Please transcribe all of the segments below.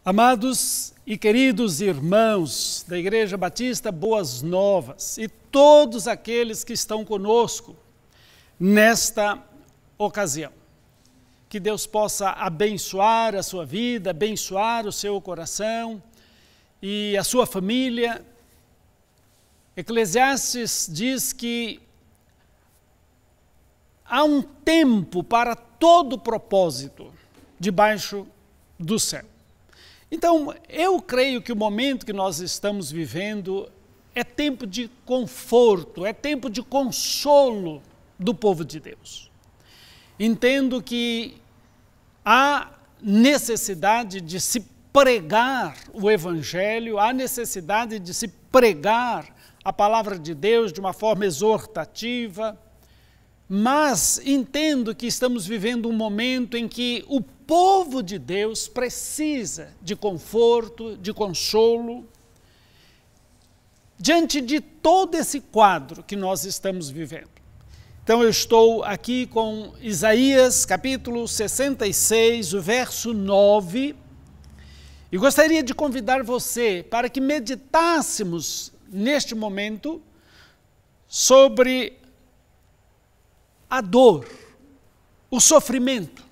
Amados e queridos irmãos da Igreja Batista Boas Novas e todos aqueles que estão conosco nesta ocasião, que Deus possa abençoar a sua vida, abençoar o seu coração e a sua família. Eclesiastes diz que há um tempo para todo propósito debaixo do céu. Então, eu creio que o momento que nós estamos vivendo é tempo de conforto, é tempo de consolo do povo de Deus. Entendo que há necessidade de se pregar o Evangelho, há necessidade de se pregar a palavra de Deus de uma forma exortativa, mas entendo que estamos vivendo um momento em que o povo de Deus precisa de conforto, de consolo, diante de todo esse quadro que nós estamos vivendo. Então eu estou aqui com Isaías capítulo 66, o verso 9, e gostaria de convidar você para que meditássemos neste momento sobre a dor, o sofrimento,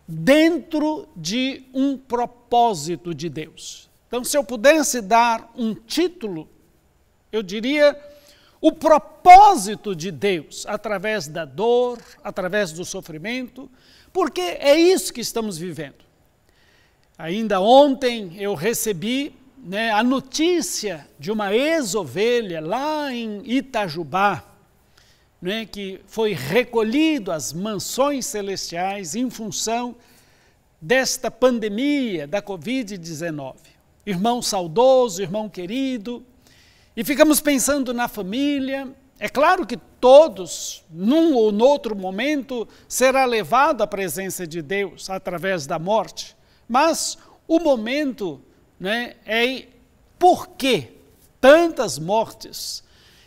dentro de um propósito de Deus. Então, se eu pudesse dar um título, eu diria o propósito de Deus através da dor, através do sofrimento, porque é isso que estamos vivendo. Ainda ontem eu recebi a notícia de uma ex-ovelha lá em Itajubá, que foi recolhido às mansões celestiais em função desta pandemia da Covid-19. Irmão saudoso, irmão querido, e ficamos pensando na família. É claro que todos, num ou noutro momento, será levado à presença de Deus através da morte, mas o momento é por que tantas mortes?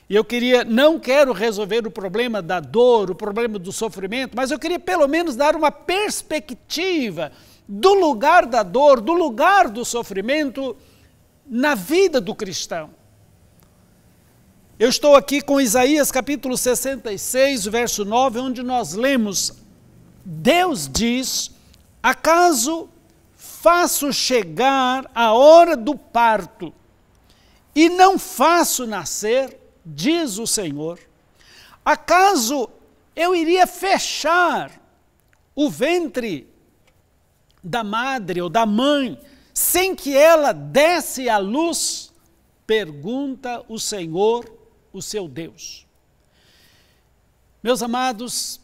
E eu não quero resolver o problema da dor, o problema do sofrimento, mas eu queria pelo menos dar uma perspectiva do lugar da dor, do lugar do sofrimento na vida do cristão. Eu estou aqui com Isaías capítulo 66, verso 9, onde nós lemos: Deus diz, acaso faço chegar a hora do parto e não faço nascer, diz o Senhor, acaso eu iria fechar o ventre da madre ou da mãe sem que ela desse à luz? Pergunta o Senhor, o seu Deus. Meus amados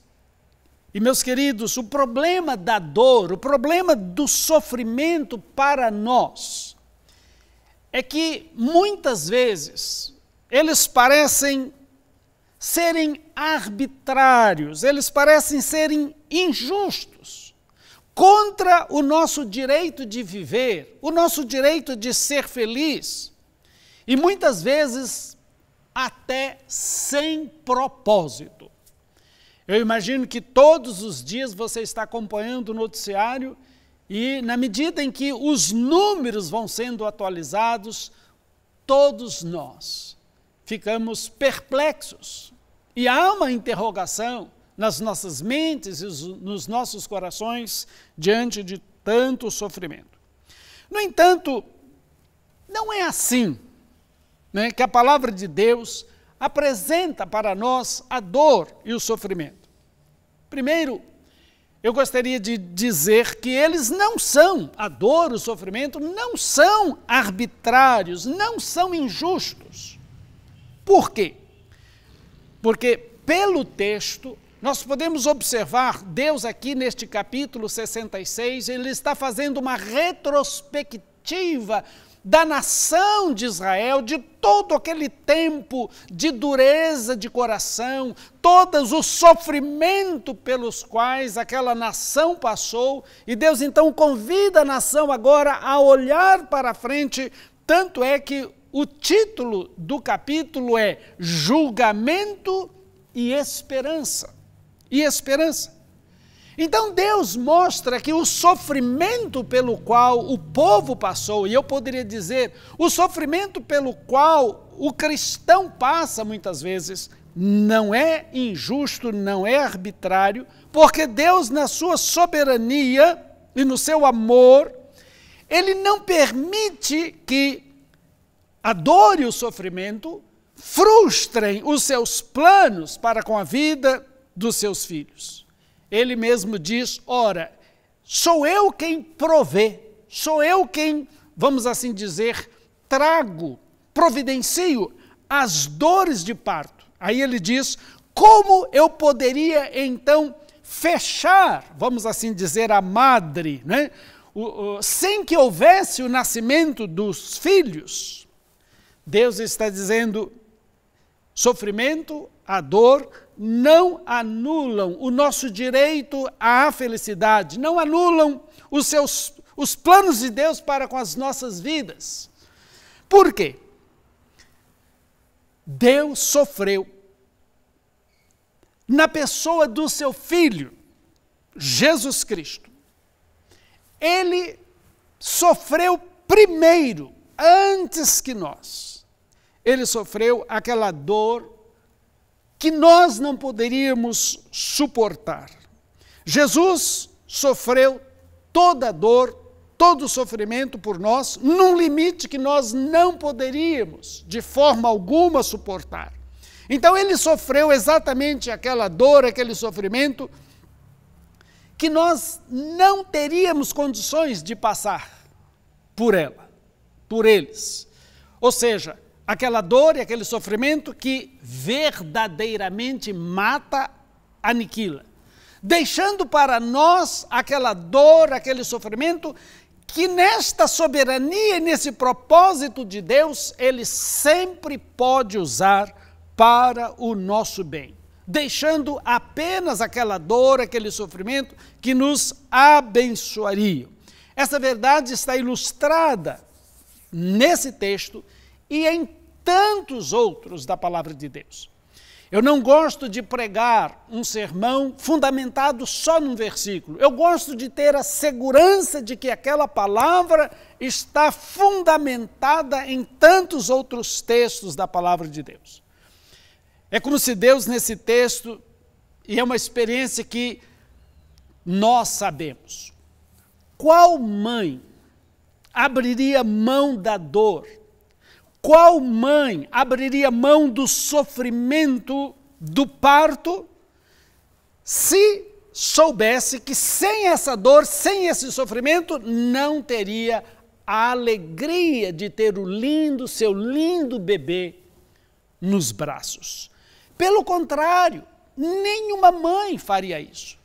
e meus queridos, o problema da dor, o problema do sofrimento para nós é que muitas vezes eles parecem serem arbitrários, eles parecem serem injustos, contra o nosso direito de viver, o nosso direito de ser feliz, e muitas vezes até sem propósito. Eu imagino que todos os dias você está acompanhando o noticiário e, na medida em que os números vão sendo atualizados, todos nós ficamos perplexos e há uma interrogação nas nossas mentes e nos nossos corações diante de tanto sofrimento. No entanto, não é assim que a palavra de Deus apresenta para nós a dor e o sofrimento. Primeiro, eu gostaria de dizer que eles não são, a dor, o sofrimento, não são arbitrários, não são injustos. Por quê? Porque pelo texto nós podemos observar Deus aqui neste capítulo 66, ele está fazendo uma retrospectiva da nação de Israel, de todo aquele tempo de dureza de coração, todo o sofrimento pelos quais aquela nação passou, e Deus então convida a nação agora a olhar para frente, tanto é que o título do capítulo é Julgamento e Esperança. E esperança. Então Deus mostra que o sofrimento pelo qual o povo passou, e eu poderia dizer, o sofrimento pelo qual o cristão passa muitas vezes, não é injusto, não é arbitrário, porque Deus, na sua soberania e no seu amor, Ele não permite que a dor e o sofrimento frustrem os seus planos para com a vida dos seus filhos. Ele mesmo diz, ora, sou eu quem provê, sou eu quem, vamos assim dizer, trago, providencio as dores de parto. Aí ele diz, como eu poderia então fechar, vamos assim dizer, a madre, né? Sem que houvesse o nascimento dos filhos? Deus está dizendo, sofrimento, a dor, não anulam o nosso direito à felicidade, não anulam os planos de Deus para com as nossas vidas. Por quê? Deus sofreu na pessoa do seu Filho, Jesus Cristo. Ele sofreu primeiro, antes que nós. Ele sofreu aquela dor que nós não poderíamos suportar. Jesus sofreu toda a dor, todo o sofrimento por nós, num limite que nós não poderíamos, de forma alguma, suportar. Então ele sofreu exatamente aquela dor, aquele sofrimento, que nós não teríamos condições de passar por ela, por eles. Ou seja, aquela dor e aquele sofrimento que verdadeiramente mata, aniquila. Deixando para nós aquela dor, aquele sofrimento, que nesta soberania e nesse propósito de Deus, Ele sempre pode usar para o nosso bem. Deixando apenas aquela dor, aquele sofrimento que nos abençoaria. Essa verdade está ilustrada nesse texto e em tantos outros da palavra de Deus. Eu não gosto de pregar um sermão fundamentado só num versículo. Eu gosto de ter a segurança de que aquela palavra está fundamentada em tantos outros textos da palavra de Deus. É como se Deus nesse texto, e é uma experiência que nós sabemos, qual mãe abriria mão da dor? Qual mãe abriria mão do sofrimento do parto se soubesse que sem essa dor, sem esse sofrimento, não teria a alegria de ter seu lindo bebê nos braços? Pelo contrário, nenhuma mãe faria isso.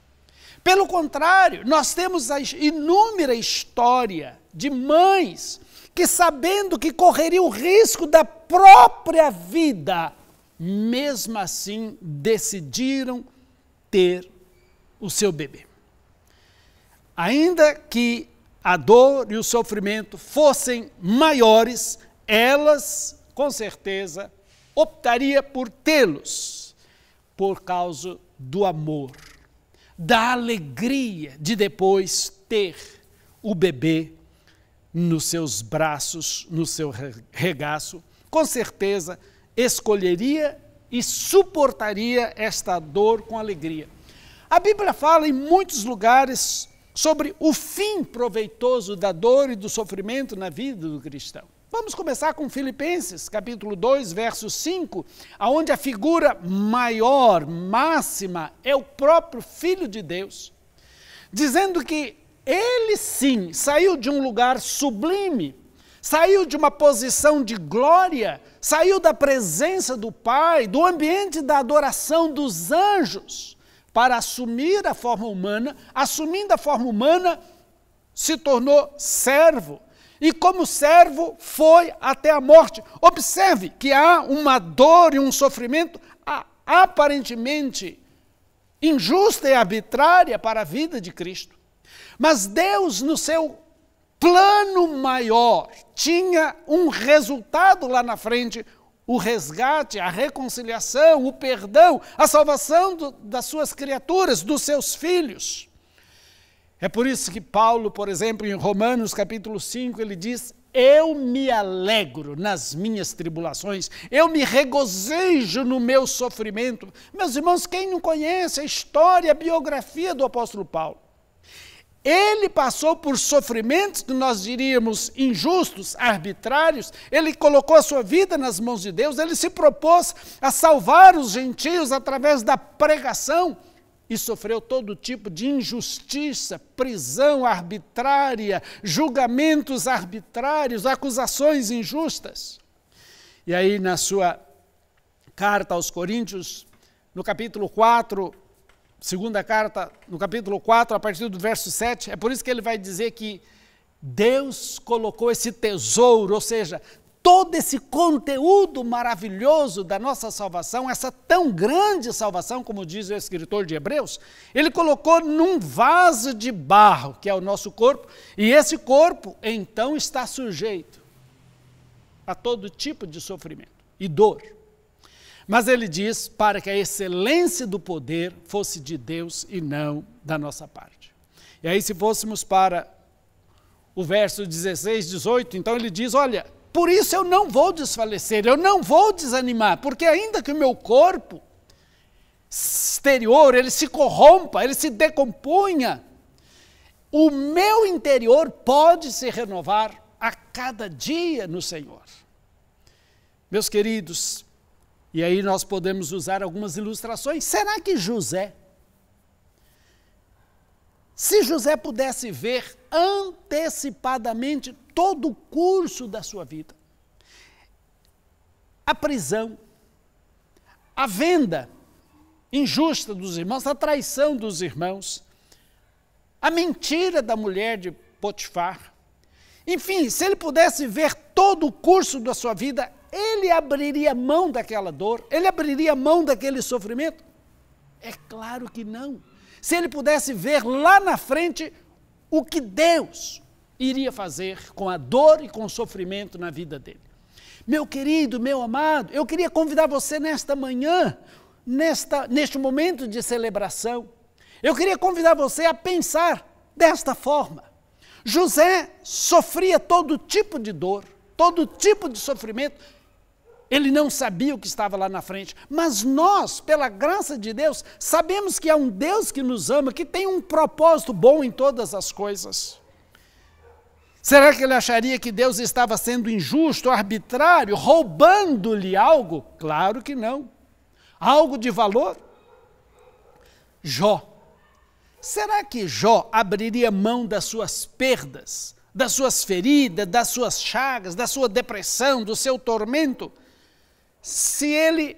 Pelo contrário, nós temos a inúmera história de mães que, sabendo que correria o risco da própria vida, mesmo assim decidiram ter o seu bebê. Ainda que a dor e o sofrimento fossem maiores, elas, com certeza, optaria por tê-los, por causa do amor, da alegria de depois ter o bebê nos seus braços, no seu regaço. Com certeza escolheria e suportaria esta dor com alegria. A Bíblia fala em muitos lugares sobre o fim proveitoso da dor e do sofrimento na vida do cristão. Vamos começar com Filipenses, capítulo 2, verso 5, onde a figura maior, máxima, é o próprio Filho de Deus, dizendo que ele sim saiu de um lugar sublime, saiu de uma posição de glória, saiu da presença do Pai, do ambiente da adoração dos anjos, para assumir a forma humana. Assumindo a forma humana, se tornou servo. E como servo foi até a morte. Observe que há uma dor e um sofrimento aparentemente injusta e arbitrária para a vida de Cristo. Mas Deus, no seu plano maior, tinha um resultado lá na frente: o resgate, a reconciliação, o perdão, a salvação das suas criaturas, dos seus filhos. É por isso que Paulo, por exemplo, em Romanos capítulo 5, ele diz: eu me alegro nas minhas tribulações, eu me regozijo no meu sofrimento. Meus irmãos, quem não conhece a história, a biografia do apóstolo Paulo? Ele passou por sofrimentos que nós diríamos injustos, arbitrários. Ele colocou a sua vida nas mãos de Deus, ele se propôs a salvar os gentios através da pregação e sofreu todo tipo de injustiça, prisão arbitrária, julgamentos arbitrários, acusações injustas. E aí na sua carta aos Coríntios, no capítulo 4, segunda carta, no capítulo 4, a partir do verso 7, é por isso que ele vai dizer que Deus colocou esse tesouro, ou seja, todo esse conteúdo maravilhoso da nossa salvação, essa tão grande salvação, como diz o escritor de Hebreus, ele colocou num vaso de barro, que é o nosso corpo, e esse corpo, então, está sujeito a todo tipo de sofrimento e dor. Mas ele diz para que a excelência do poder fosse de Deus e não da nossa parte. E aí se fôssemos para o verso 16, 18, então ele diz, olha, por isso eu não vou desfalecer, eu não vou desanimar, porque ainda que o meu corpo exterior, ele se corrompa, ele se decomponha, o meu interior pode se renovar a cada dia no Senhor. Meus queridos, e aí nós podemos usar algumas ilustrações. Será que José, se José pudesse ver antecipadamente todo o curso da sua vida, a prisão, a venda injusta dos irmãos, a traição dos irmãos, a mentira da mulher de Potifar, enfim, se ele pudesse ver todo o curso da sua vida, ele abriria mão daquela dor? Ele abriria mão daquele sofrimento? É claro que não. Se ele pudesse ver lá na frente o que Deus iria fazer com a dor e com o sofrimento na vida dele. Meu querido, meu amado, eu queria convidar você nesta manhã, neste momento de celebração, eu queria convidar você a pensar desta forma. José sofria todo tipo de dor, todo tipo de sofrimento. Ele não sabia o que estava lá na frente, mas nós, pela graça de Deus, sabemos que há um Deus que nos ama, que tem um propósito bom em todas as coisas. Será que ele acharia que Deus estava sendo injusto, arbitrário, roubando-lhe algo? Claro que não. Algo de valor? Jó. Será que Jó abriria mão das suas perdas, das suas feridas, das suas chagas, da sua depressão, do seu tormento, se ele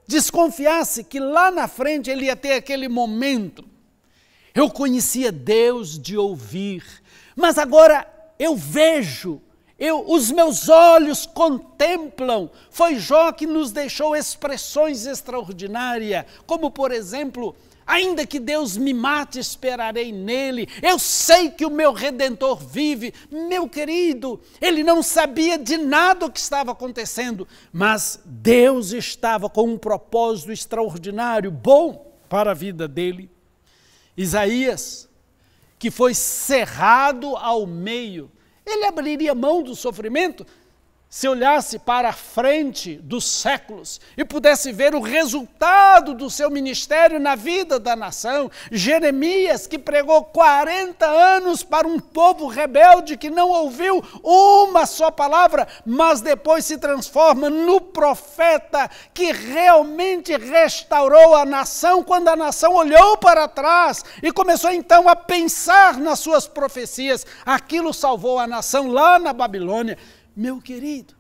desconfiasse que lá na frente ele ia ter aquele momento? Eu conhecia Deus de ouvir, mas agora eu vejo, os meus olhos contemplam. Foi Jó que nos deixou expressões extraordinárias, como por exemplo, ainda que Deus me mate, esperarei nele. Eu sei que o meu Redentor vive. Meu querido, ele não sabia de nada o que estava acontecendo, mas Deus estava com um propósito extraordinário, bom para a vida dele. Isaías, que foi cerrado ao meio, ele abriria mão do sofrimento se olhasse para a frente dos séculos e pudesse ver o resultado do seu ministério na vida da nação. Jeremias, que pregou 40 anos para um povo rebelde que não ouviu uma só palavra, mas depois se transforma no profeta que realmente restaurou a nação, quando a nação olhou para trás e começou então a pensar nas suas profecias. Aquilo salvou a nação lá na Babilônia. Meu querido,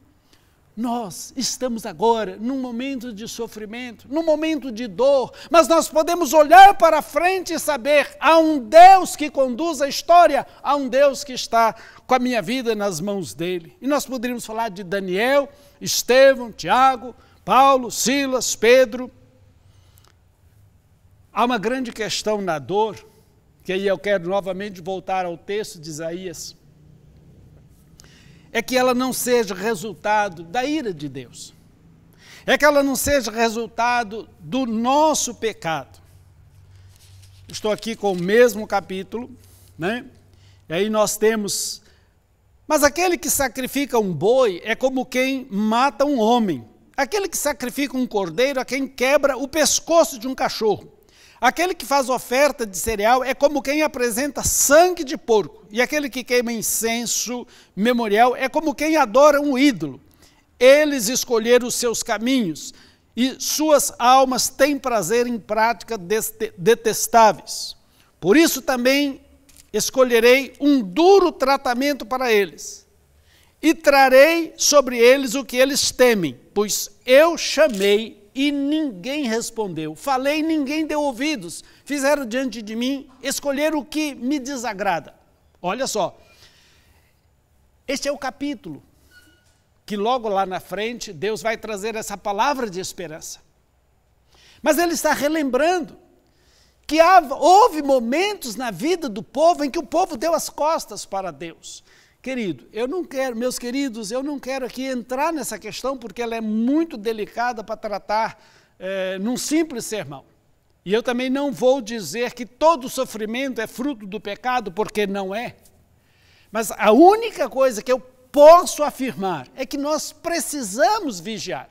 nós estamos agora num momento de sofrimento, num momento de dor, mas nós podemos olhar para frente e saber, há um Deus que conduz a história, há um Deus que está com a minha vida nas mãos dele. E nós poderíamos falar de Daniel, Estevão, Tiago, Paulo, Silas, Pedro. Há uma grande questão na dor, que aí eu quero novamente voltar ao texto de Isaías, é que ela não seja resultado da ira de Deus. É que ela não seja resultado do nosso pecado. Estou aqui com o mesmo capítulo, né? E aí nós temos, mas aquele que sacrifica um boi é como quem mata um homem. Aquele que sacrifica um cordeiro é quem quebra o pescoço de um cachorro. Aquele que faz oferta de cereal é como quem apresenta sangue de porco. E aquele que queima incenso memorial é como quem adora um ídolo. Eles escolheram os seus caminhos e suas almas têm prazer em práticas detestáveis. Por isso também escolherei um duro tratamento para eles e trarei sobre eles o que eles temem, pois eu chamei e ninguém respondeu, falei e ninguém deu ouvidos, fizeram diante de mim, escolheram o que me desagrada. Olha só, este é o capítulo que logo lá na frente Deus vai trazer essa palavra de esperança. Mas ele está relembrando que houve momentos na vida do povo em que o povo deu as costas para Deus. Querido, eu não quero, meus queridos, eu não quero aqui entrar nessa questão porque ela é muito delicada para tratar num simples sermão. E eu também não vou dizer que todo sofrimento é fruto do pecado, porque não é. Mas a única coisa que eu posso afirmar é que nós precisamos vigiar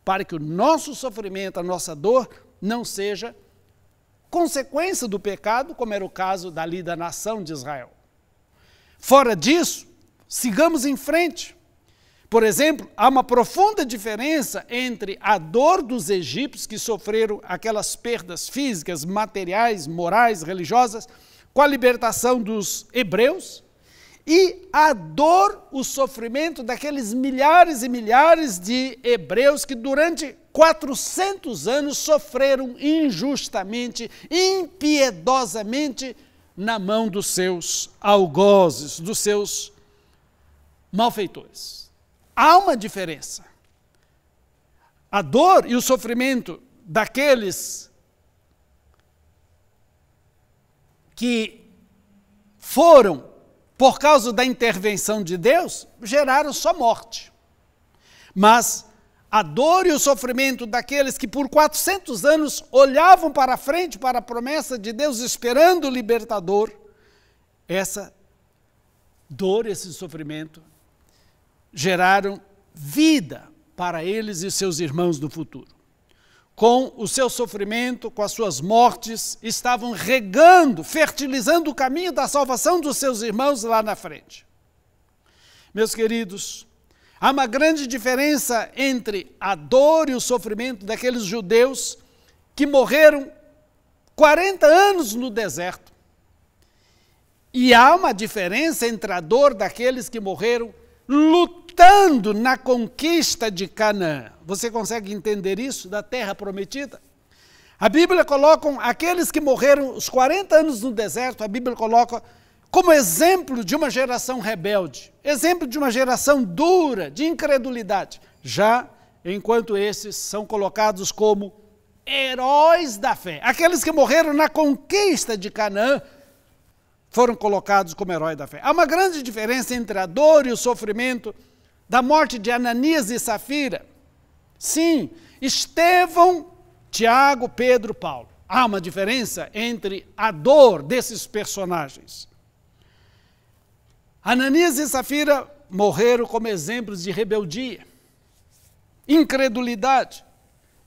para que o nosso sofrimento, a nossa dor, não seja consequência do pecado, como era o caso dali da nação de Israel. Fora disso, sigamos em frente. Por exemplo, há uma profunda diferença entre a dor dos egípcios que sofreram aquelas perdas físicas, materiais, morais, religiosas, com a libertação dos hebreus, e a dor, o sofrimento daqueles milhares e milhares de hebreus que durante 400 anos sofreram injustamente, impiedosamente, na mão dos seus algozes, dos seus malfeitores. Há uma diferença. A dor e o sofrimento daqueles que foram, por causa da intervenção de Deus, geraram só morte. Mas a dor e o sofrimento daqueles que por 400 anos olhavam para frente, para a promessa de Deus, esperando o libertador, essa dor, esse sofrimento, geraram vida para eles e seus irmãos do futuro. Com o seu sofrimento, com as suas mortes, estavam regando, fertilizando o caminho da salvação dos seus irmãos lá na frente. Meus queridos, há uma grande diferença entre a dor e o sofrimento daqueles judeus que morreram 40 anos no deserto. E há uma diferença entre a dor daqueles que morreram lutando na conquista de Canaã. Você consegue entender isso? Da terra prometida? A Bíblia coloca aqueles que morreram os 40 anos no deserto, a Bíblia coloca como exemplo de uma geração rebelde, exemplo de uma geração dura, de incredulidade. Já enquanto esses são colocados como heróis da fé. Aqueles que morreram na conquista de Canaã foram colocados como heróis da fé. Há uma grande diferença entre a dor e o sofrimento da morte de Ananias e Safira. Sim, Estevão, Tiago, Pedro, Paulo. Há uma diferença entre a dor desses personagens. Ananias e Safira morreram como exemplos de rebeldia, incredulidade,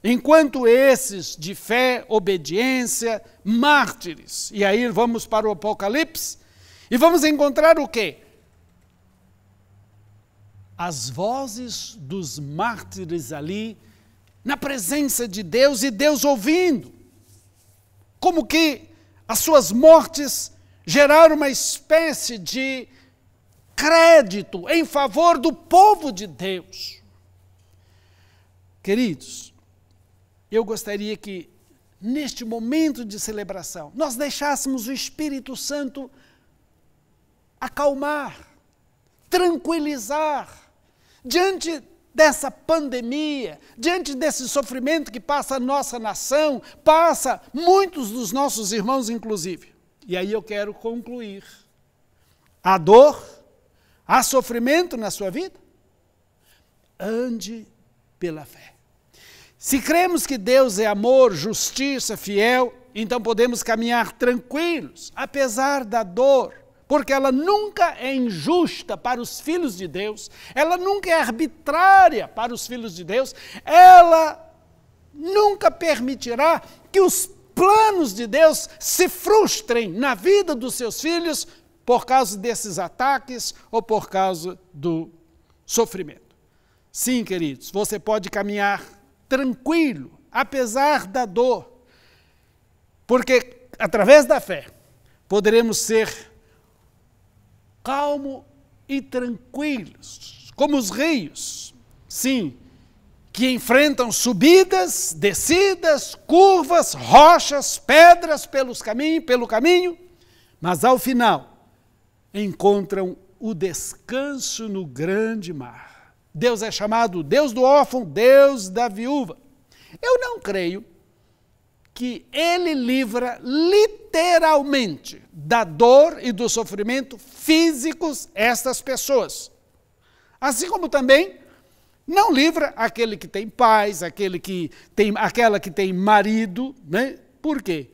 enquanto esses de fé, obediência, mártires. E aí vamos para o Apocalipse e vamos encontrar o quê? As vozes dos mártires ali, na presença de Deus e Deus ouvindo. Como que as suas mortes geraram uma espécie de crédito em favor do povo de Deus. Queridos, eu gostaria que, neste momento de celebração, nós deixássemos o Espírito Santo acalmar, tranquilizar, diante dessa pandemia, diante desse sofrimento que passa a nossa nação, passa muitos dos nossos irmãos, inclusive. E aí eu quero concluir. Há dor, há sofrimento na sua vida? Ande pela fé. Se cremos que Deus é amor, justiça, fiel, então podemos caminhar tranquilos, apesar da dor, porque ela nunca é injusta para os filhos de Deus, ela nunca é arbitrária para os filhos de Deus, ela nunca permitirá que os planos de Deus se frustrem na vida dos seus filhos por causa desses ataques ou por causa do sofrimento. Sim, queridos, você pode caminhar tranquilo, apesar da dor, porque através da fé poderemos ser calmos e tranquilos, como os rios, sim, que enfrentam subidas, descidas, curvas, rochas, pedras pelo caminho, mas ao final encontram o descanso no grande mar. Deus é chamado Deus do órfão, Deus da viúva. Eu não creio que Ele livra literalmente da dor e do sofrimento físicos estas pessoas. Assim como também não livra aquele que tem pais, aquela que tem marido, né? Por quê?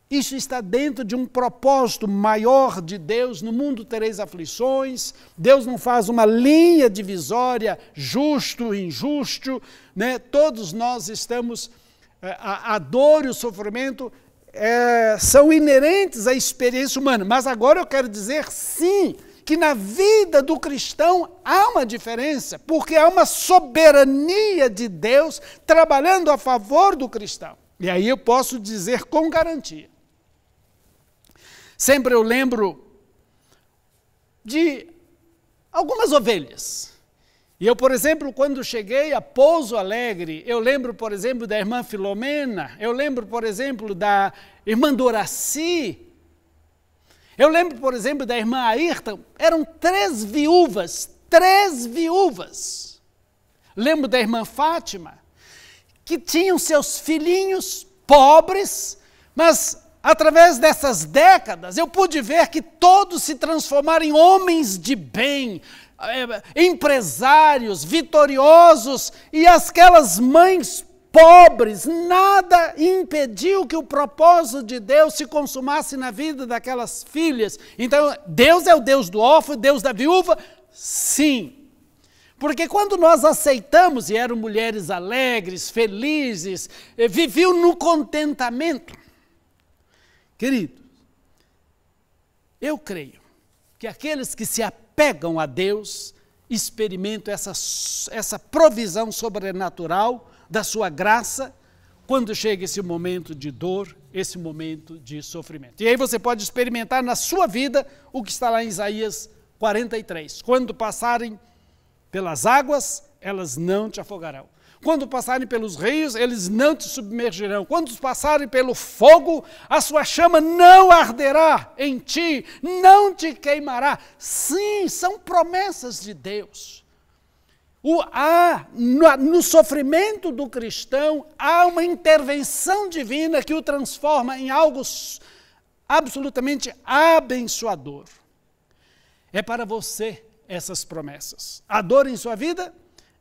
Isso está dentro de um propósito maior de Deus. No mundo tereis aflições. Deus não faz uma linha divisória, justo e injusto, né? Todos nós estamos, a dor e o sofrimento são inerentes à experiência humana. Mas agora eu quero dizer sim, que na vida do cristão há uma diferença, porque há uma soberania de Deus trabalhando a favor do cristão. E aí eu posso dizer com garantia. Sempre eu lembro de algumas ovelhas. E eu, por exemplo, quando cheguei a Pouso Alegre, eu lembro, por exemplo, da irmã Filomena, eu lembro, por exemplo, da irmã Doraci, eu lembro, por exemplo, da irmã Ayrton, eram 3 viúvas. Lembro da irmã Fátima, que tinham seus filhinhos pobres, mas através dessas décadas eu pude ver que todos se transformaram em homens de bem, empresários, vitoriosos, e aquelas mães pobres, nada impediu que o propósito de Deus se consumasse na vida daquelas filhas. Então, Deus é o Deus do órfão, Deus da viúva? Sim. Porque quando nós aceitamos, e eram mulheres alegres, felizes, viviam no contentamento. Querido, eu creio que aqueles que se apegam a Deus experimentam essa provisão sobrenatural da sua graça, quando chega esse momento de dor, esse momento de sofrimento. E aí você pode experimentar na sua vida o que está lá em Isaías 43. Quando passarem pelas águas, elas não te afogarão. Quando passarem pelos rios, eles não te submergirão. Quando passarem pelo fogo, a sua chama não arderá em ti, não te queimará. Sim, são promessas de Deus. No sofrimento do cristão, há uma intervenção divina que o transforma em algo absolutamente abençoador. É para você essas promessas. A dor em sua vida,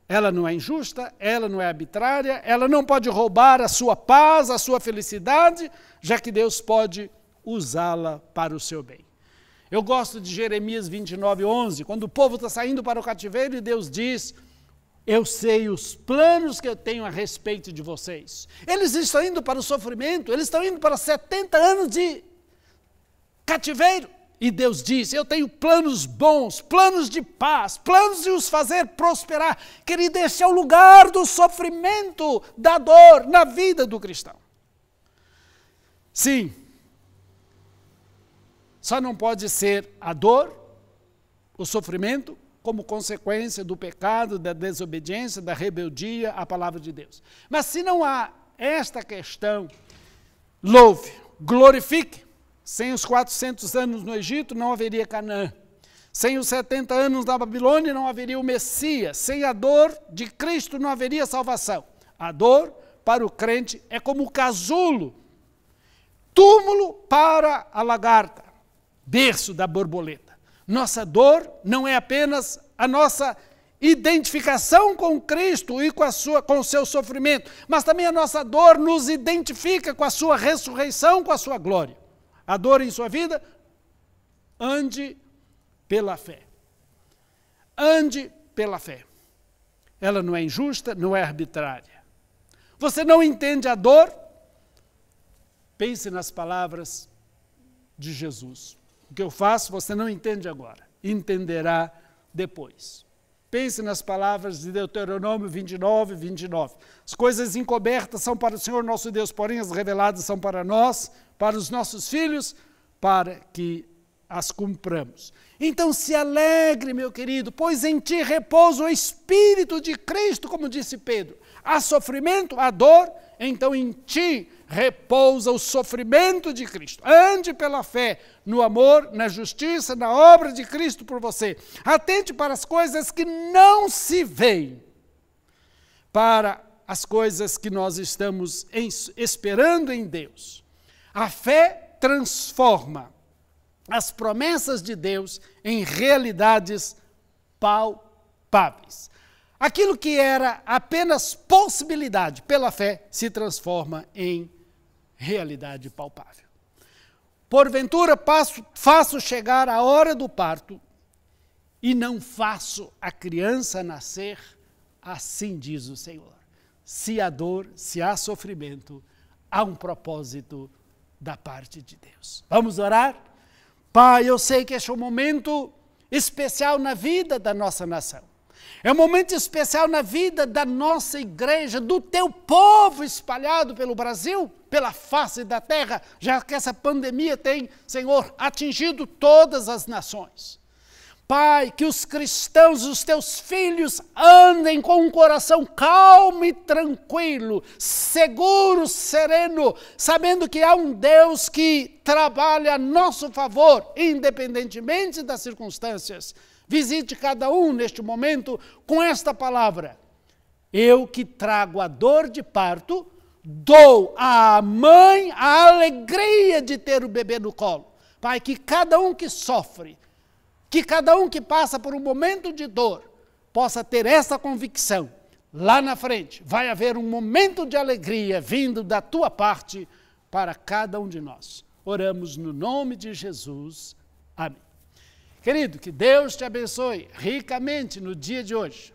ela não é injusta, ela não é arbitrária, ela não pode roubar a sua paz, a sua felicidade, já que Deus pode usá-la para o seu bem. Eu gosto de Jeremias 29:11, quando o povo está saindo para o cativeiro e Deus diz: eu sei os planos que eu tenho a respeito de vocês. Eles estão indo para o sofrimento, eles estão indo para 70 anos de cativeiro. E Deus diz: eu tenho planos bons, planos de paz, planos de os fazer prosperar. Querido, esse é o lugar do sofrimento, da dor na vida do cristão. Sim, só não pode ser a dor, o sofrimento, como consequência do pecado, da desobediência, da rebeldia à palavra de Deus. Mas se não há esta questão, louve, glorifique. Sem os 400 anos no Egito, não haveria Canaã. Sem os 70 anos da Babilônia, não haveria o Messias. Sem a dor de Cristo, não haveria salvação. A dor, para o crente, é como o casulo, túmulo para a lagarta, berço da borboleta. Nossa dor não é apenas a nossa identificação com Cristo e com o seu sofrimento, mas também a nossa dor nos identifica com a sua ressurreição, com a sua glória. A dor em sua vida Ande pela fé. Ande pela fé. Ela não é injusta, não é arbitrária. Você não entende a dor? Pense nas palavras de Jesus. O que eu faço, você não entende agora. Entenderá depois. Pense nas palavras de Deuteronômio 29, 29. As coisas encobertas são para o Senhor nosso Deus, porém as reveladas são para nós, para os nossos filhos, para que as cumpramos. Então se alegre, meu querido, pois em ti repousa o Espírito de Cristo, como disse Pedro. Há sofrimento, há dor, então em ti repousa o sofrimento de Cristo. Ande pela fé, no amor, na justiça, na obra de Cristo por você. Atente para as coisas que não se veem, para as coisas que nós estamos esperando em Deus. A fé transforma as promessas de Deus em realidades palpáveis. Aquilo que era apenas possibilidade, pela fé, se transforma em realidade palpável. Porventura faço chegar a hora do parto e não faço a criança nascer, assim diz o Senhor. Se há dor, se há sofrimento, há um propósito da parte de Deus. Vamos orar? Pai, eu sei que este é um momento especial na vida da nossa nação. É um momento especial na vida da nossa igreja, do teu povo espalhado pelo Brasil, pela face da terra, já que essa pandemia tem, Senhor, atingido todas as nações. Pai, que os cristãos, os teus filhos, andem com um coração calmo e tranquilo, seguro, sereno, sabendo que há um Deus que trabalha a nosso favor, independentemente das circunstâncias. Visite cada um neste momento com esta palavra. Eu que trago a dor de parto, dou à mãe a alegria de ter o bebê no colo. Pai, que cada um que sofre, que cada um que passa por um momento de dor, possa ter essa convicção. Lá na frente vai haver um momento de alegria vindo da tua parte para cada um de nós. Oramos no nome de Jesus. Amém. Querido, que Deus te abençoe ricamente no dia de hoje.